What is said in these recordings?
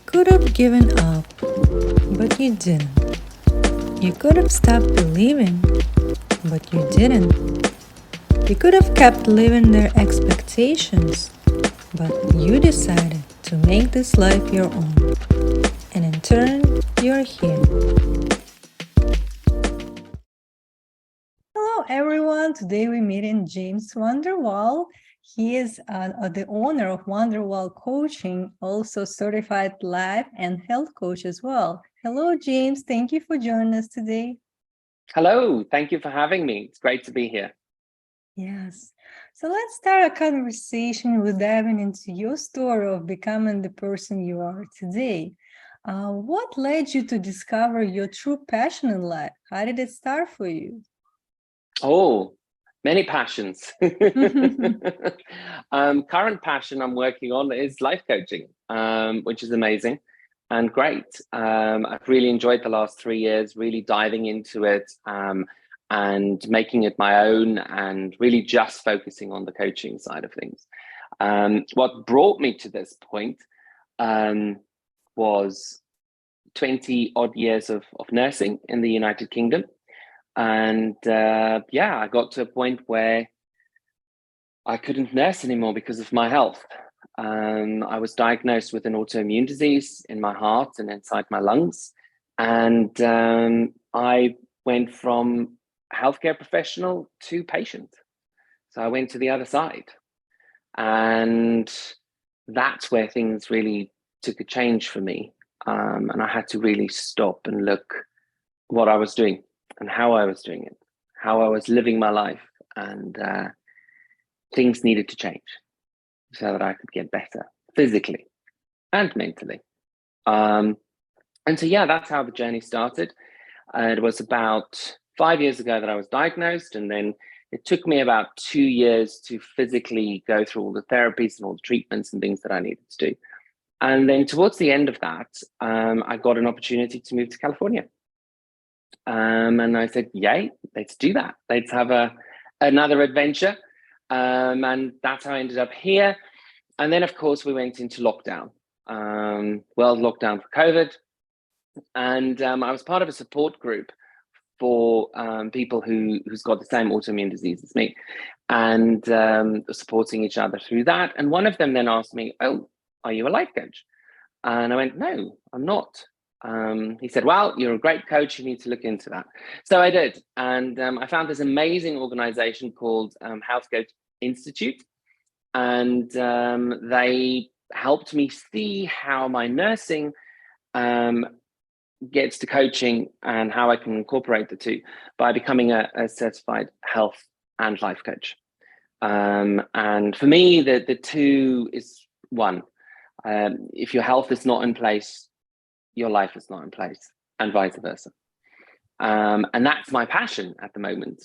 could have given up, but you didn't. You could have stopped believing, but you didn't. You could have kept living their expectations, but you decided to make this life your own. And in turn, you're here. Hello, everyone. Today we meet in James Wonderwall. He is the owner of Wonderwall Coaching, also certified life and health coach as well. Hello, James. Thank you for joining us today. Hello, thank you for having me. It's great to be here. Yes. So let's start a conversation with diving into your story of becoming the person you are today. What led you to discover your true passion in life? How did it start for you? Oh, many passions. Current passion I'm working on is life coaching, which is amazing and great. I've really enjoyed the last 3 years, really diving into it and making it my own and really just focusing on the coaching side of things. What brought me to this point was 20 odd years of nursing in the United Kingdom. And I got to a point where I couldn't nurse anymore because of my health. I was diagnosed with an autoimmune disease in my heart and inside my lungs. And I went from healthcare professional to patient. So I went to the other side. And that's where things really took a change for me. And I had to really stop and look what I was doing and how I was doing it, how I was living my life, and things needed to change so that I could get better physically and mentally. And so, that's how the journey started. It was about 5 years ago that I was diagnosed, and then it took me about 2 years to physically go through all the therapies and all the treatments and things that I needed to do. And then towards the end of that, I got an opportunity to move to California. And I said, yay, let's do that. Let's have another adventure. And that's how I ended up here. And then, of course, we went into lockdown, world lockdown for COVID. And I was part of a support group for people who's got the same autoimmune disease as me, and supporting each other through that. And one of them then asked me, oh, are you a life coach? And I went, no, I'm not. He said, well, you're a great coach. You need to look into that. So I did. And I found this amazing organization called Health Coach Institute. And they helped me see how my nursing gets to coaching and how I can incorporate the two by becoming a certified health and life coach. And for me, the two is one. If your health is not in place, your life is not in place, and vice versa. And that's my passion at the moment,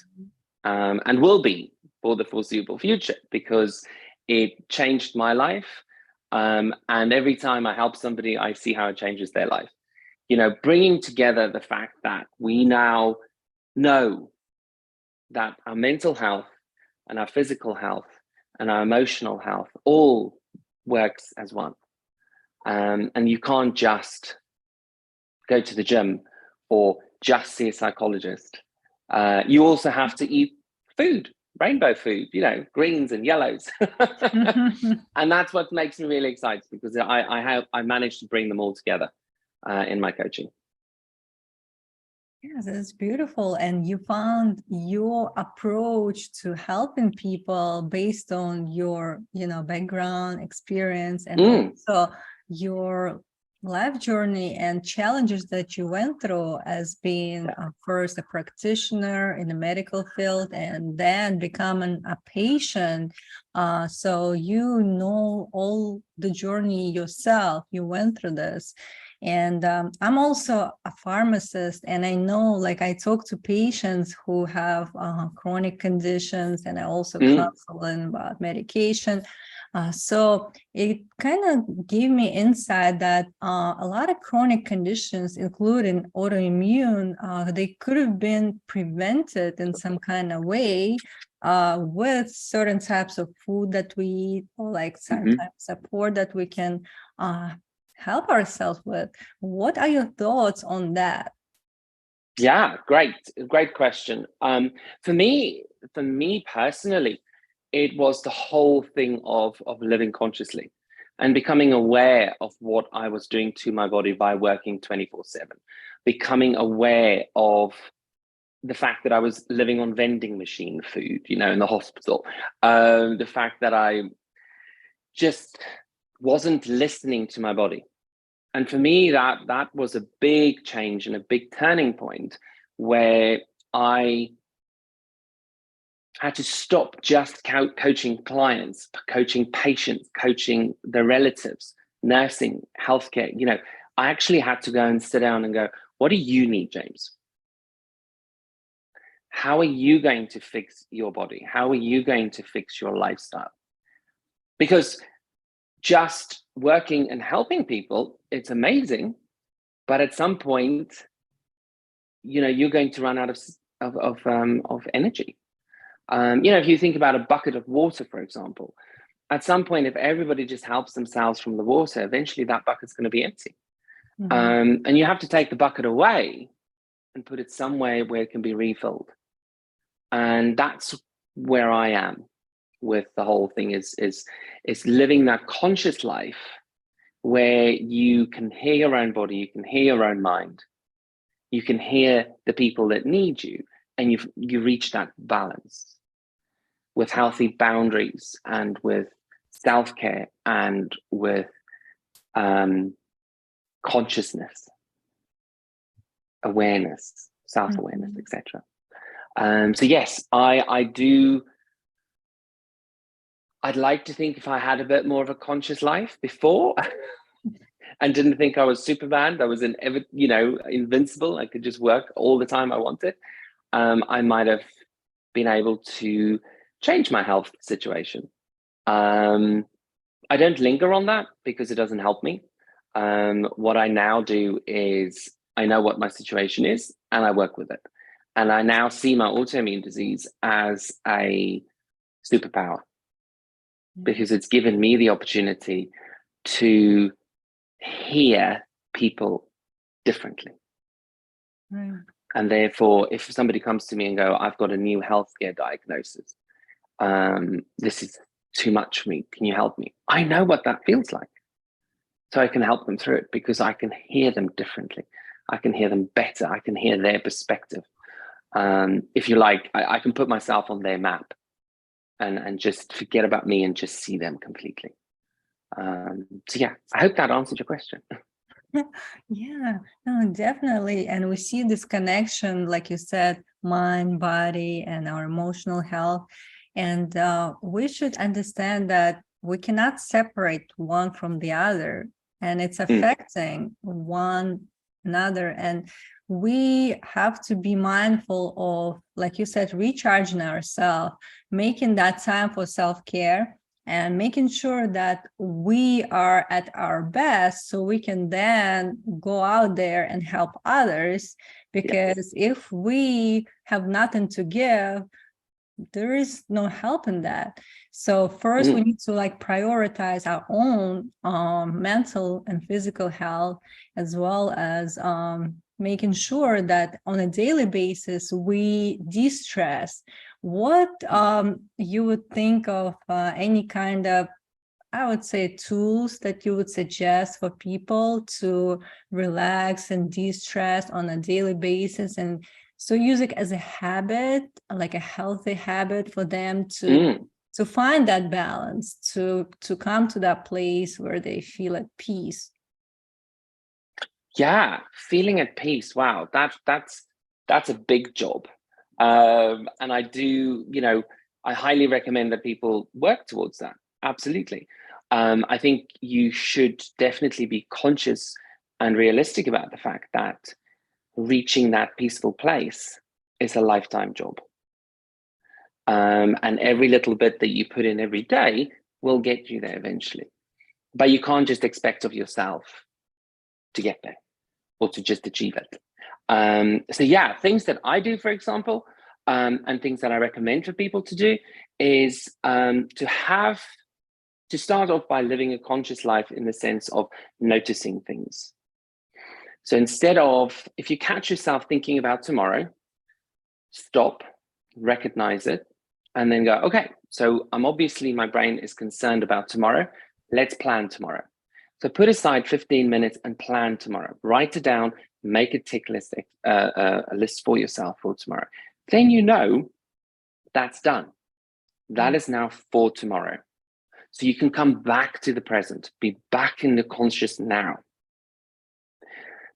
and will be for the foreseeable future, because it changed my life. And every time I help somebody, I see how it changes their life. Bringing together the fact that we now know that our mental health and our physical health and our emotional health all works as one. And you can't just go to the gym or just see a psychologist. You also have to eat food, rainbow food, greens and yellows. And that's what makes me really excited, because I managed to bring them all together in my coaching. Yes, that's beautiful. And you found your approach to helping people based on your, background, experience, and also your life journey and challenges that you went through as being first a practitioner in the medical field and then becoming a patient. So you know all the journey yourself. You went through this. And I'm also a pharmacist, and I know, I talk to patients who have chronic conditions, and I also counsel them about medication. So it kind of gave me insight that a lot of chronic conditions, including autoimmune, they could have been prevented in some kind of way with certain types of food that we eat, or some type of support that we can help ourselves with. What are your thoughts on that? Yeah, great question. For me personally, it was the whole thing of living consciously and becoming aware of what I was doing to my body by working 24/7, becoming aware of the fact that I was living on vending machine food, you know, in the hospital, the fact that I just wasn't listening to my body. And for me, that was a big change and a big turning point where I had to stop just coaching clients, coaching patients, coaching their relatives, nursing, healthcare. You know, I actually had to go and sit down and go, what do you need, James? How are you going to fix your body? How are you going to fix your lifestyle? Because just working and helping people, it's amazing. But at some point, you know, you're going to run out of energy. You know, if you think about a bucket of water, for example, at some point, if everybody just helps themselves from the water, eventually that bucket's going to be empty. And you have to take the bucket away and put it somewhere where it can be refilled. And that's where I am with the whole thing, is living that conscious life where you can hear your own body, you can hear your own mind, you can hear the people that need you, and you reach that balance with healthy boundaries and with self-care and with consciousness, awareness, self-awareness, etc. So yes, I do. I'd like to think if I had a bit more of a conscious life before and didn't think I was Superman, I was invincible, I could just work all the time I wanted, I might have been able to change my health situation. I don't linger on that because it doesn't help me. What I now do is I know what my situation is and I work with it. And I now see my autoimmune disease as a superpower because it's given me the opportunity to hear people differently. Right. And therefore, if somebody comes to me and go, I've got a new healthcare diagnosis, this is too much for me, can you help me? I know what that feels like. So I can help them through it because I can hear them differently. I can hear them better. I can hear their perspective. If you like, I can put myself on their map and just forget about me and just see them completely. So yeah, I hope that answered your question. Yeah, no, definitely. And we see this connection, like you said, mind, body, and our emotional health. And we should understand that we cannot separate one from the other, and it's affecting one another. And we have to be mindful of, like you said, recharging ourselves, making that time for self-care, and making sure that we are at our best so we can then go out there and help others. Because if we have nothing to give, there is no help in that. So first we need to prioritize our own mental and physical health, as well as making sure that on a daily basis we de-stress. What you would think of any kind of, I would say, tools that you would suggest for people to relax and de-stress on a daily basis, and so use it as a habit, like a healthy habit for them to find that balance, to come to that place where they feel at peace? Yeah, feeling at peace. Wow, that's a big job. And I do, I highly recommend that people work towards that. Absolutely. I think you should definitely be conscious and realistic about the fact that reaching that peaceful place is a lifetime job. And every little bit that you put in every day will get you there eventually. But you can't just expect of yourself to get there or to just achieve it. So yeah, things that I do, for example, and things that I recommend for people to do is to have to start off by living a conscious life in the sense of noticing things. So instead of, if you catch yourself thinking about tomorrow, stop, recognize it, and then go, okay, so obviously my brain is concerned about tomorrow. Let's plan tomorrow. So put aside 15 minutes and plan tomorrow. Write it down, make a tick list, a list for yourself for tomorrow. Then you know that's done. That is now for tomorrow. So you can come back to the present, be back in the conscious now.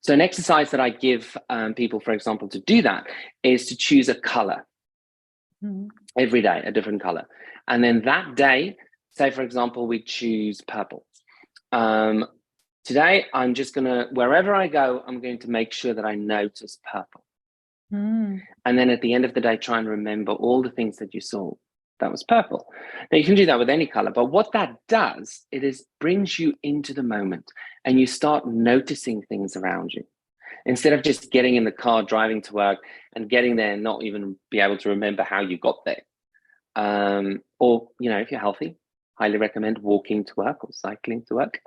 So an exercise that I give people, for example, to do that is to choose a color every day, a different color. And then that day, say, for example, we choose purple. Today, I'm just going to, wherever I go, I'm going to make sure that I notice purple. And then at the end of the day, try and remember all the things that you saw that was purple. Now you can do that with any color, but what that does, it is brings you into the moment and you start noticing things around you. Instead of just getting in the car, driving to work and getting there and not even be able to remember how you got there. Or, you know, if you're healthy, highly recommend walking to work or cycling to work.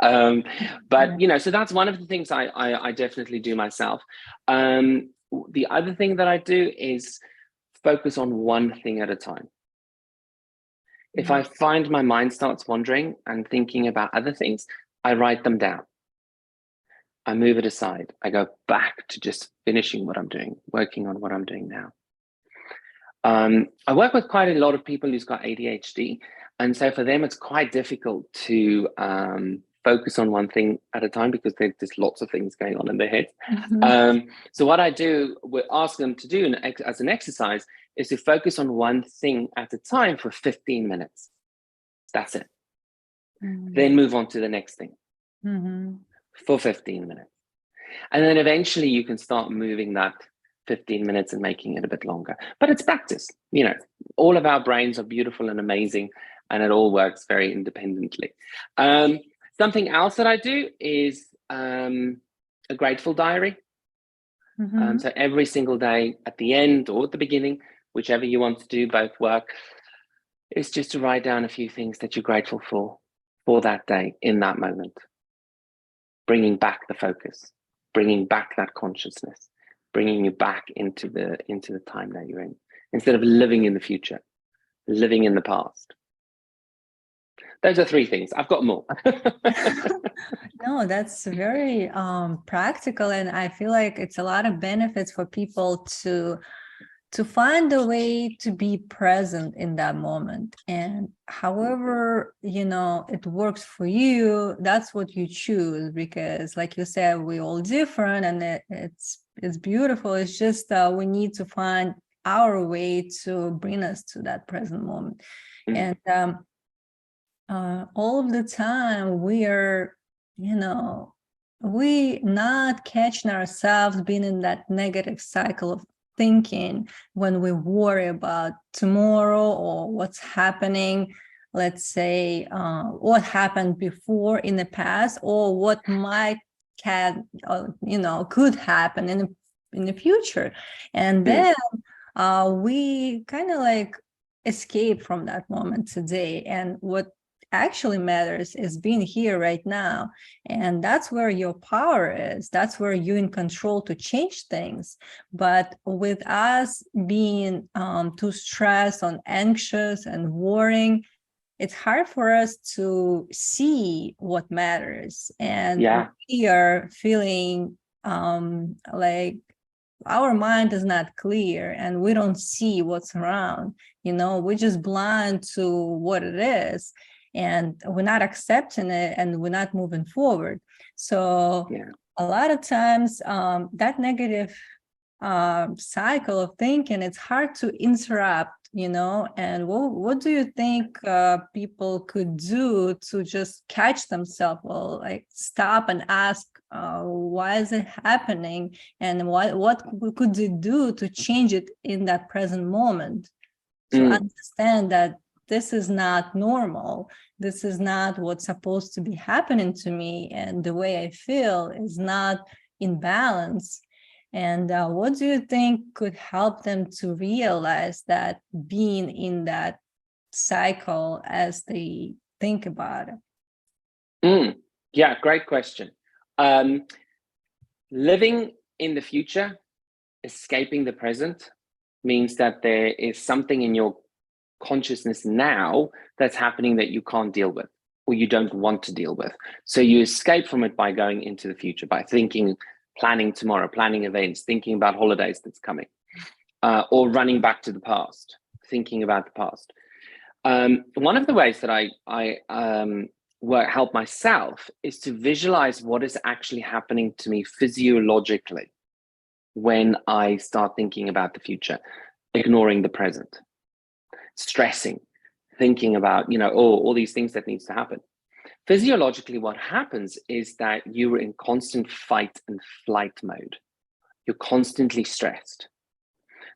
But, you know, so that's one of the things I definitely do myself. The other thing that I do is focus on one thing at a time. If I find my mind starts wandering and thinking about other things, I write them down. I move it aside. I go back to just finishing what I'm doing, working on what I'm doing now. I work with quite a lot of people who's got ADHD. And so for them, it's quite difficult to focus on one thing at a time because there's just lots of things going on in their head. So what I do, we ask them to do as an exercise is to focus on one thing at a time for 15 minutes. That's it. Then move on to the next thing for 15 minutes. And then eventually you can start moving that 15 minutes and making it a bit longer. But it's practice. You know, all of our brains are beautiful and amazing, and it all works very independently. Something else that I do is a grateful diary. So every single day at the end or at the beginning, whichever you want to do, both work, is just to write down a few things that you're grateful for that day in that moment. Bringing back the focus, bringing back that consciousness, bringing you back into the time that you're in, instead of living in the future, living in the past. Those are 3 things. I've got more. No, that's very practical, and I feel like it's a lot of benefits for people to find a way to be present in that moment. And however, you know, it works for you, that's what you choose, because like you said, we're all different, and it's beautiful. It's just we need to find our way to bring us to that present moment. And all of the time we are, you know, we not catching ourselves being in that negative cycle of thinking when we worry about tomorrow or what's happening, let's say what happened before in the past, or what might could happen in the future. And then we kind of like escape from that moment today. And what actually matters is being here right now. And that's where your power is. That's where you're in control to change things. But with us being too stressed and anxious and worrying, it's hard for us to see what matters. And we are feeling like our mind is not clear and we don't see what's around. You know, we're just blind to what it is. And we're not accepting it, and we're not moving forward. So a lot of times that negative cycle of thinking, it's hard to interrupt, you know. And what do you think people could do to just catch themselves? Well, like stop and ask, why is it happening? And what could they do to change it in that present moment? To understand that this is not normal. This is not what's supposed to be happening to me. And the way I feel is not in balance. And what do you think could help them to realize that being in that cycle as they think about it? Yeah, great question. Living in the future, escaping the present, means that there is something in your consciousness now that's happening that you can't deal with, or you don't want to deal with. So you escape from it by going into the future, by thinking, planning tomorrow, planning events, thinking about holidays that's coming, or running back to the past, thinking about the past. One of the ways that I help myself is to visualize what is actually happening to me physiologically when I start thinking about the future, ignoring the present, stressing, thinking about, all these things that needs to happen. Physiologically, what happens is that you're in constant fight and flight mode. You're constantly stressed.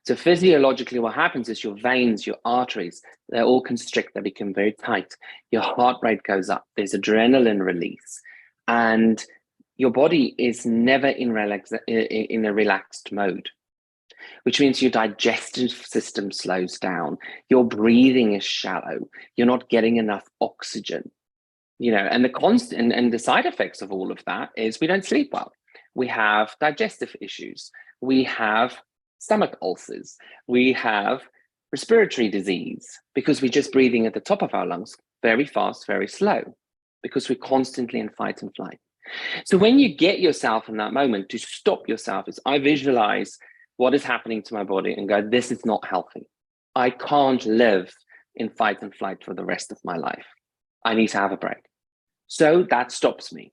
So physiologically, what happens is your veins, your arteries, they're all constrict, they become very tight. Your heart rate goes up, there's adrenaline release, and your body is never in a relaxed mode, which means your digestive system slows down, your breathing is shallow, you're not getting enough oxygen, and the side effects of all of that is we don't sleep well. We have digestive issues, we have stomach ulcers, we have respiratory disease, because we're just breathing at the top of our lungs very fast, very slow, because we're constantly in fight and flight. So when you get yourself in that moment, to stop yourself, is I visualize what is happening to my body and go, this is not healthy. I can't live in fight and flight for the rest of my life. I need to have a break. So that stops me.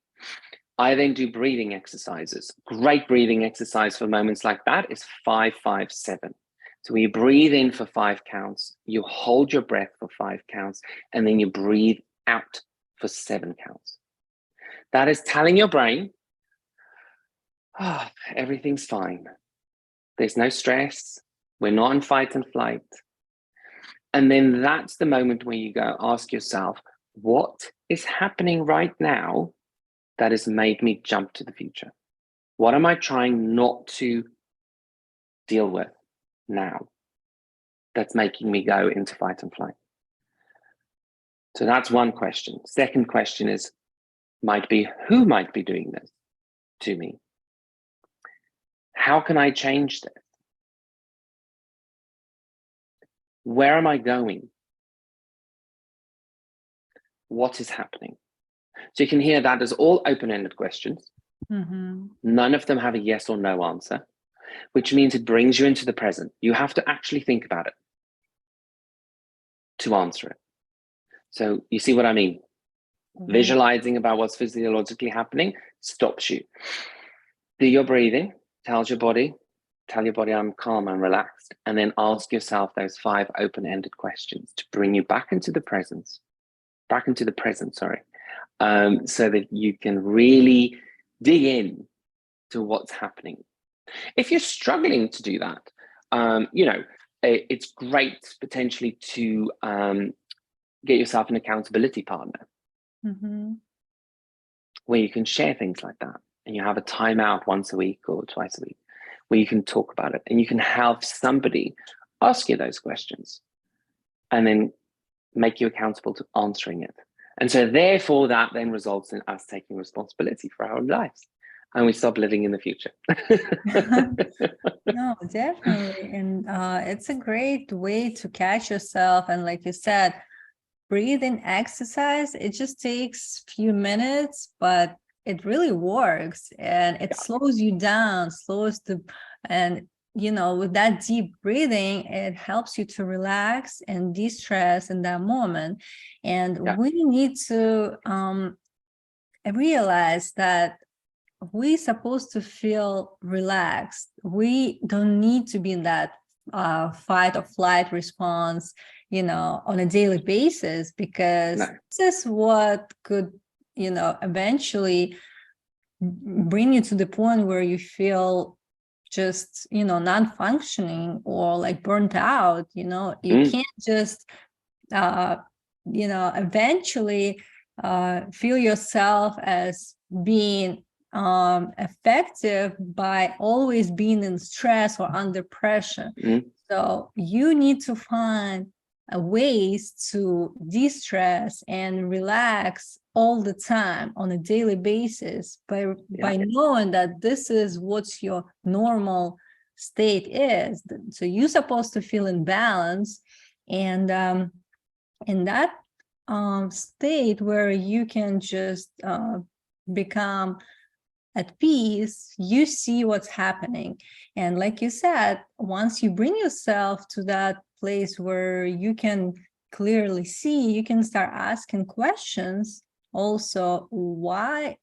I then do breathing exercises. Great breathing exercise for moments like that is 5-5-7. So you breathe in for 5 counts, you hold your breath for 5 counts, and then you breathe out for 7 counts. That is telling your brain, everything's fine. There's no stress. We're not in fight and flight. And then that's the moment where you go ask yourself, what is happening right now that has made me jump to the future? What am I trying not to deal with now that's making me go into fight and flight? So that's one question. Second question is, who might be doing this to me? How can I change this? Where am I going? What is happening? So you can hear that as all open-ended questions. Mm-hmm. None of them have a yes or no answer, which means it brings you into the present. You have to actually think about it to answer it. So you see what I mean? Mm-hmm. Visualizing about what's physiologically happening stops you. Do your breathing, tell your body I'm calm and relaxed, and then ask yourself those 5 open-ended questions to bring you back into the present, so that you can really dig in to what's happening. If you're struggling to do that, it's great potentially to get yourself an accountability partner, mm-hmm. where you can share things like that, and you have a timeout once a week or twice a week where you can talk about it, and you can have somebody ask you those questions and then make you accountable to answering it. And so therefore that then results in us taking responsibility for our own lives, and we stop living in the future. No, definitely. And it's a great way to catch yourself. And like you said, breathing exercise, it just takes a few minutes, but it really works, and it slows you down, and with that deep breathing, it helps you to relax and de-stress in that moment. And we need to realize that we're supposed to feel relaxed. We don't need to be in that fight or flight response, on a daily basis, because this is what could, eventually bring you to the point where you feel just, non-functioning or like burnt out. You can't just, eventually feel yourself as being effective by always being in stress or under pressure. So you need to find ways to de-stress and relax all the time on a daily basis by knowing that this is what your normal state is. So you're supposed to feel in balance, and in that state where you can just become at peace, you see what's happening. And like you said, once you bring yourself to that place where you can clearly see, you can start asking questions also. Why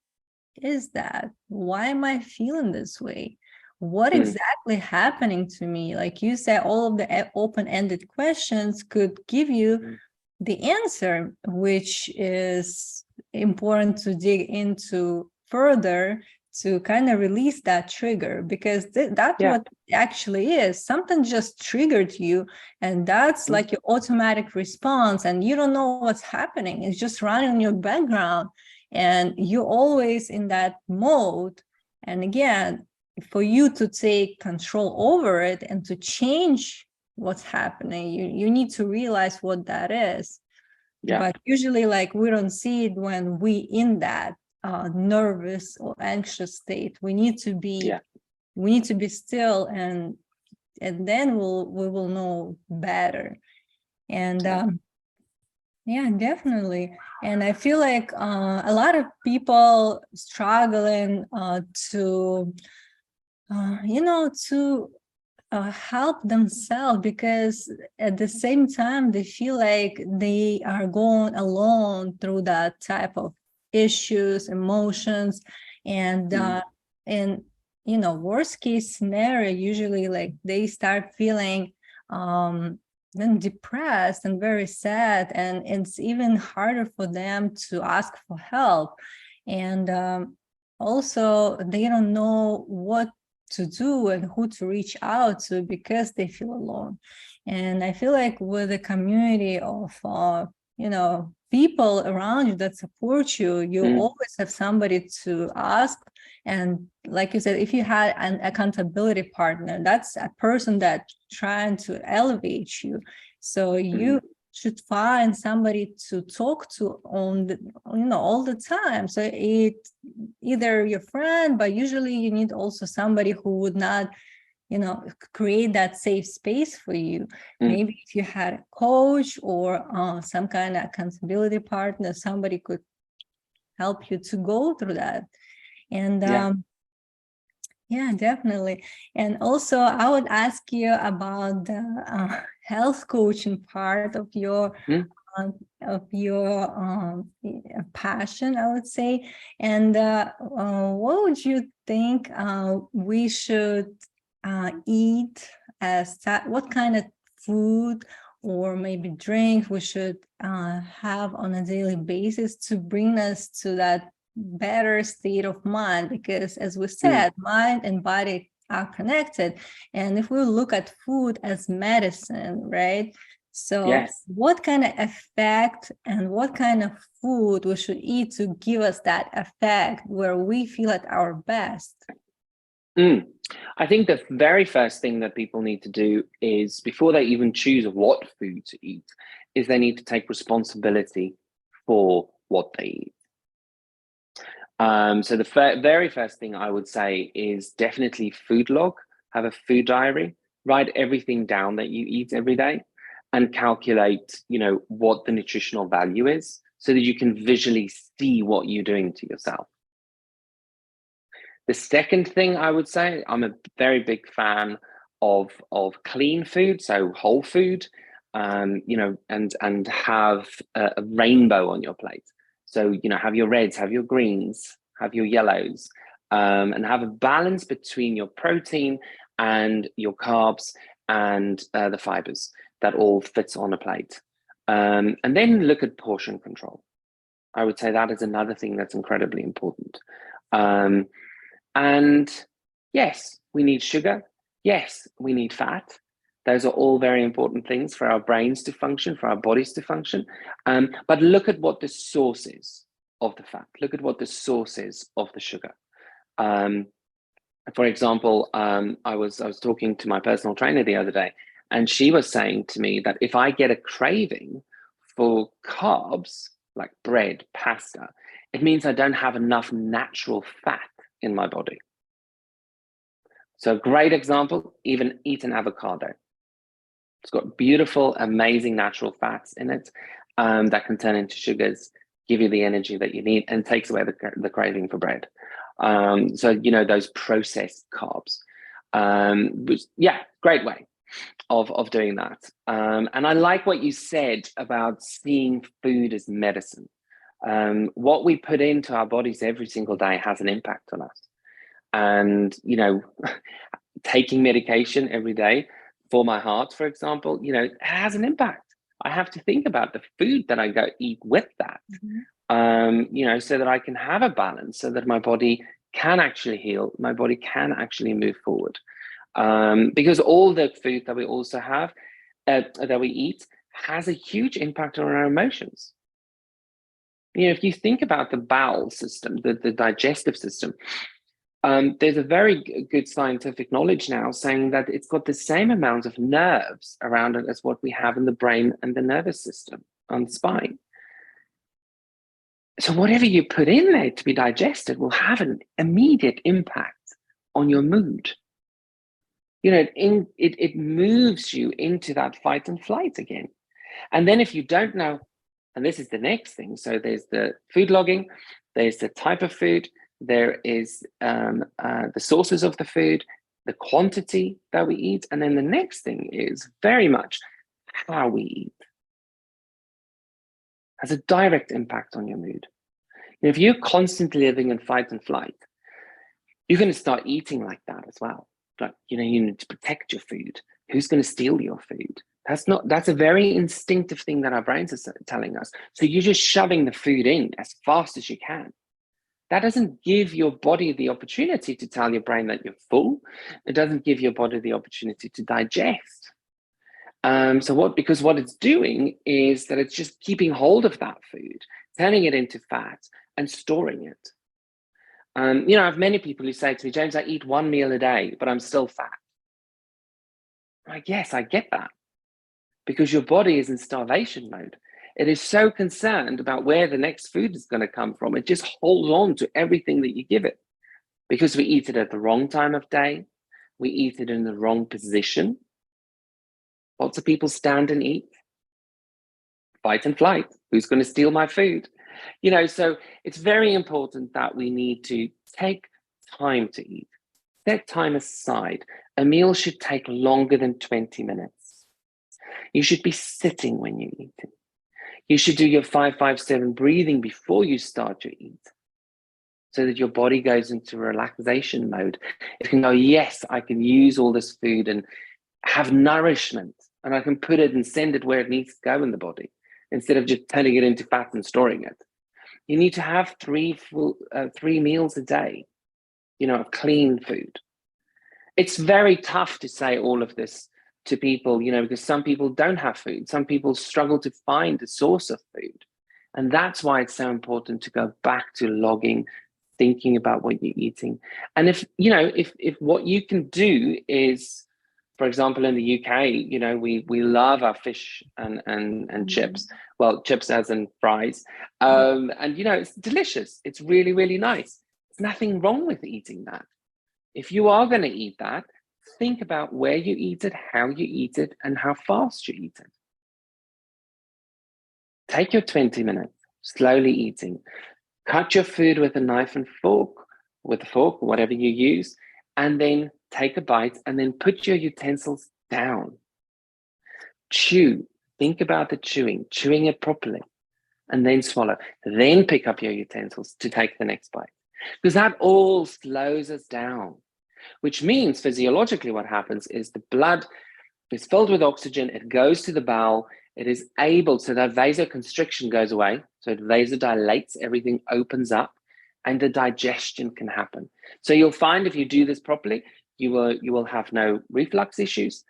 is that? Why am I feeling this way? What exactly happening to me? Like you said, all of the open-ended questions could give you the answer, which is important to dig into further to kind of release that trigger, because that's what it actually is. Something just triggered you, and that's like your automatic response, and you don't know what's happening. It's just running in your background, and you're always in that mode. And again, for you to take control over it and to change what's happening, you need to realize what that is. But usually, like, we don't see it when we in that nervous or anxious state. We need to be still, and then we will know better. And yeah, definitely. And I feel like a lot of people struggling to help themselves, because at the same time they feel like they are going alone through that type of issues, emotions, and worst case scenario, usually like they start feeling then depressed and very sad, and it's even harder for them to ask for help. And also they don't know what to do and who to reach out to, because they feel alone. And I feel like with a community of people around you that support you, you always have somebody to ask. And like you said, if you had an accountability partner, that's a person that's trying to elevate you. So you should find somebody to talk to on all the time. So it either your friend, but usually you need also somebody who would not create that safe space for you. Maybe if you had a coach or some kind of accountability partner, somebody could help you to go through that. And yeah, definitely. And also I would ask you about the health coaching part of your passion, I would say. And what would you think we should eat, what kind of food or maybe drink we should have on a daily basis to bring us to that better state of mind? Because as we said, mind and body are connected. And if we look at food as medicine, right? So what kind of effect and what kind of food we should eat to give us that effect where we feel at our best? I think the very first thing that people need to do is, before they even choose what food to eat, is they need to take responsibility for what they eat. So the very first thing I would say is definitely food log, have a food diary, write everything down that you eat every day, and calculate, what the nutritional value is, so that you can visually see what you're doing to yourself. The second thing I would say, I'm a very big fan of clean food, so whole food, and have a rainbow on your plate. So, have your reds, have your greens, have your yellows, and have a balance between your protein and your carbs and the fibers that all fits on a plate. And then look at portion control. I would say that is another thing that's incredibly important. And yes, we need sugar. Yes, we need fat. Those are all very important things for our brains to function, for our bodies to function. But look at what the source is of the fat. Look at what the source is of the sugar. For example, I was talking to my personal trainer the other day, And she was saying to me that if I get a craving for carbs, like bread, pasta, it means I don't have enough natural fat in my body. So a great example, even eat an avocado. It's got beautiful, amazing natural fats in it that can turn into sugars, give you the energy that you need, and takes away the craving for bread. So, you know, those processed carbs. Which, yeah, great way of doing that. And I like what you said about seeing food as medicine. What we put into our bodies every single day has an impact on us. And, you know, taking medication every day for my heart, for example, you know, it has an impact. I have to think about the food that I go eat with that, you know, so that I can have a balance, so that my body can actually heal, my body can actually move forward. Because all the food that we also have, that we eat, has a huge impact on our emotions. You know, if you think about the bowel system, the digestive system, there's a very good scientific knowledge now saying that it's got the same amount of nerves around it as what we have in the brain and the nervous system on the spine. So whatever you put in there to be digested will have an immediate impact on your mood. You know, it moves you into that fight and flight again. And then if you don't know, and this is the next thing, so there's the food logging, there's the type of food, there is the sources of the food, the quantity that we eat, and then the next thing is very much how we eat. Has a direct impact on your mood. And if you're constantly living in fight and flight, you're going to start eating like that as well. Like, you know, you need to protect your food. Who's going to steal your food? That's a very instinctive thing that our brains are telling us. So you're just shoving the food in as fast as you can. That doesn't give your body the opportunity to tell your brain that you're full. It doesn't give your body the opportunity to digest. Because what it's doing is that it's just keeping hold of that food, turning it into fat and storing it. You know, I have many people who say to me, James, I eat one meal a day, but I'm still fat. I'm like, yes, I get that. Because your body is in starvation mode. It is so concerned about where the next food is going to come from. It just holds on to everything that you give it. Because we eat it at the wrong time of day. We eat it in the wrong position. Lots of people stand and eat. Fight and flight. Who's going to steal my food? You know, so it's very important that we need to take time to eat. Set time aside. A meal should take longer than 20 minutes. You should be sitting when you eat it. You should do your 5-5-7 breathing before you start to eat, so that your body goes into relaxation mode. It can go, yes, I can use all this food and have nourishment, and I can put it and send it where it needs to go in the body, instead of just turning it into fat and storing it. You need to have 3 meals a day, you know, of clean food. It's very tough to say all of this to people, you know, because some people don't have food. Some people struggle to find the source of food. And that's why it's so important to go back to logging, thinking about what you're eating. And if, you know, if what you can do is, for example, in the UK, you know, we love our fish and chips. Well, chips as in fries. And, you know, it's delicious. It's really, really nice. There's nothing wrong with eating that. If you are going to eat that, think about where you eat it, how you eat it, and how fast you eat it. Take your 20 minutes, slowly eating. Cut your food with a knife and fork, with a fork, whatever you use, and then take a bite and then put your utensils down. Chew. Think about the chewing it properly, and then swallow. Then pick up your utensils to take the next bite. Because that all slows us down, which means physiologically what happens is the blood is filled with oxygen, it goes to the bowel, it is able, so that vasoconstriction goes away, so it vasodilates, everything opens up, and the digestion can happen. So you'll find if you do this properly, you will have no reflux issues,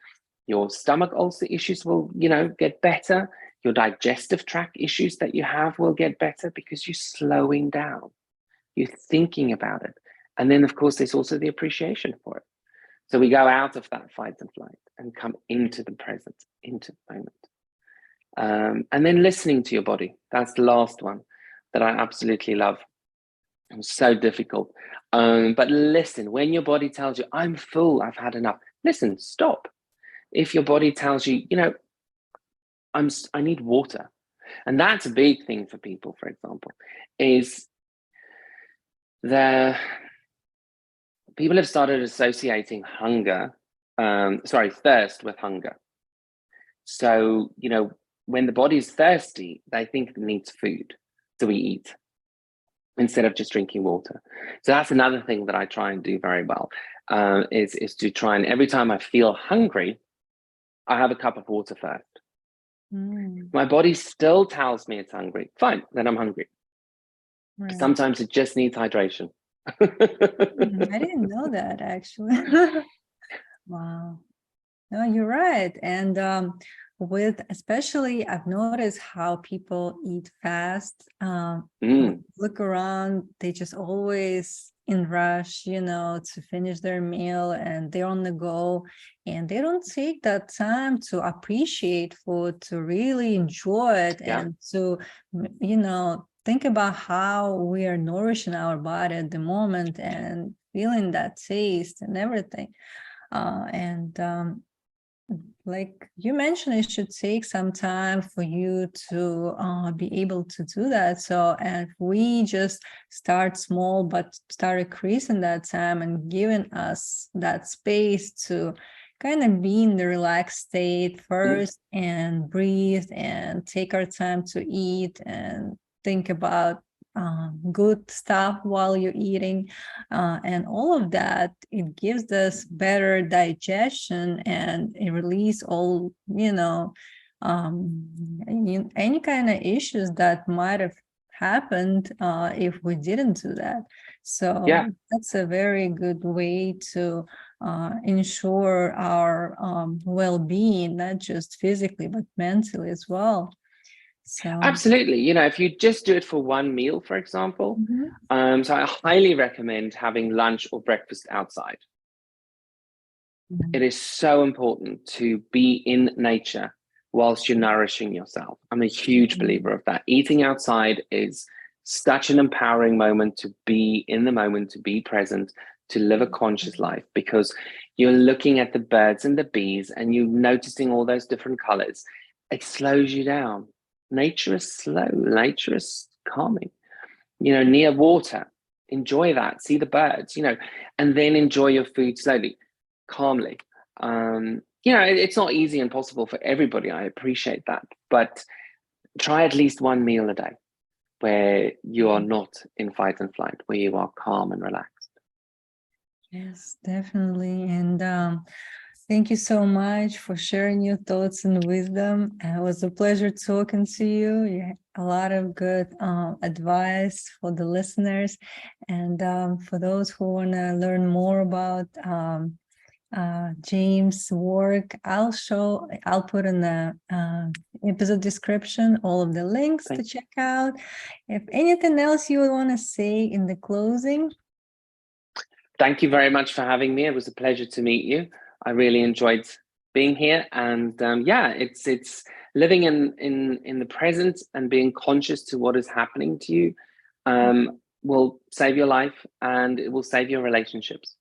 your stomach ulcer issues will, you know, get better, your digestive tract issues that you have will get better because you're slowing down, you're thinking about it. And then, of course, there's also the appreciation for it. So we go out of that fight and flight and come into the present, into the moment. And then listening to your body. That's the last one that I absolutely love. It's so difficult. But listen, when your body tells you, I'm full, I've had enough, listen, stop. If your body tells you, I need water. And that's a big thing for people, for example, is people have started associating thirst with hunger. So, when the body's thirsty, they think it needs food. So we eat instead of just drinking water. So that's another thing that I try and do very well, is to try and every time I feel hungry, I have a cup of water first. My body still tells me it's hungry. Fine, then I'm hungry. Right. Sometimes it just needs hydration. I didn't know that, actually. Wow. No, you're right. And especially I've noticed how people eat fast. Look around, they just always in rush, to finish their meal, and they're on the go, and they don't take that time to appreciate food, to really enjoy it, and to, think about how we are nourishing our body at the moment and feeling that taste and everything. Like you mentioned, it should take some time for you to be able to do that. So, and if we just start small, but start increasing that time and giving us that space to kind of be in the relaxed state first and breathe and take our time to eat and think about good stuff while you're eating, and all of that, it gives us better digestion, and it release all, any kind of issues that might have happened if we didn't do that. So that's a very good way to ensure our well-being, not just physically, but mentally as well. So absolutely, if you just do it for one meal, for example, so I highly recommend having lunch or breakfast outside. It is so important to be in nature whilst you're nourishing yourself. I'm a huge believer of that. Eating outside is such an empowering moment, to be in the moment, to be present, to live a conscious life, because you're looking at the birds and the bees and you're noticing all those different colors. It slows you down. Nature is slow, nature is calming. Near water, enjoy that, see the birds, and then enjoy your food slowly, calmly. It's not easy and possible for everybody, I appreciate that, but try at least one meal a day where you are not in fight and flight, where you are calm and relaxed. Yes, definitely. And thank you so much for sharing your thoughts and wisdom. It was a pleasure talking to you. You had a lot of good advice for the listeners. And for those who want to learn more about James' work, I'll put in the episode description all of the links to check out. If anything else you would want to say in the closing. Thank you very much for having me. It was a pleasure to meet you. I really enjoyed being here, and it's living in the present and being conscious to what is happening to you will save your life, and it will save your relationships.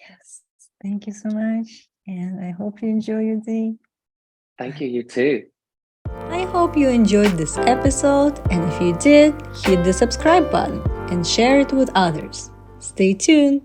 Yes, thank you so much, and I hope you enjoy your day. Thank you, you too. I hope you enjoyed this episode, and if you did, hit the subscribe button and share it with others. Stay tuned.